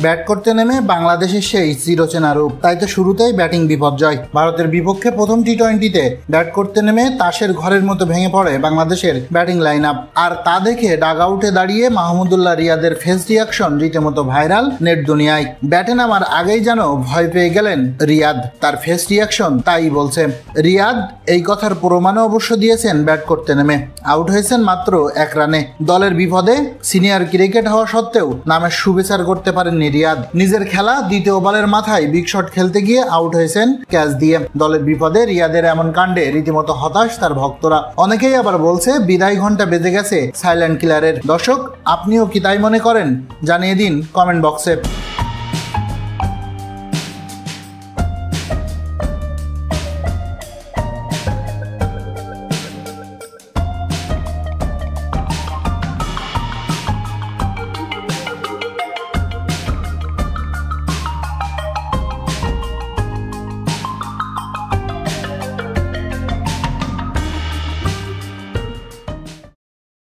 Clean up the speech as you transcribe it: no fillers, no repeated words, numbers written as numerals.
Bat করতে নেমে বাংলাদেশের সেই চিরচেনা রূপ। তাই তো শুরুতেই ব্যাটিং বিপর্যয়। ভারতের বিপক্ষে প্রথম টি-20-তে ব্যাট করতে নেমে তাসের ঘরের মতো ভেঙে পড়ে বাংলাদেশের ব্যাটিং লাইন আপ। আর তা দেখে ডাগ আউটে দাঁড়িয়ে মাহমুদুল্লাহ রিয়াদের ফেস রিয়াকশন রীতিমতো ভাইরাল নেট দুনিয়ায়। ব্যাটে নামার আগেই যেন ভয় পেয়ে গেলেন রিয়াদ। তার ফেস রিয়াকশন তাই বলছে। রিয়াদ এই কথার প্রমাণও অবশ্য দিয়েছেন ব্যাট করতে নেমে। আউট হয়েছেন মাত্র 1 রানে। দলের বিপদে সিনিয়র ক্রিকেট হওয়া সত্ত্বেও নামের সুবিচার করতে পারেননি রিয়াদ। নিজের খেলা দ্বিতীয় বলের মাথায় বিগ শট খেলতে গিয়ে আউট হয়েছেন ক্যাচ দিয়ে। দলের বিপদে রিয়াদের এমন কাণ্ডে রীতিমতো হতাশ তার ভক্তরা। অনেকেই আবার বলছে বিদায় ঘন্টা বেজে গেছে সাইলেন্ট কিলারের। দর্শক, আপনিও কি তাই মনে করেন? জানিয়ে দিন কমেন্ট বক্সে।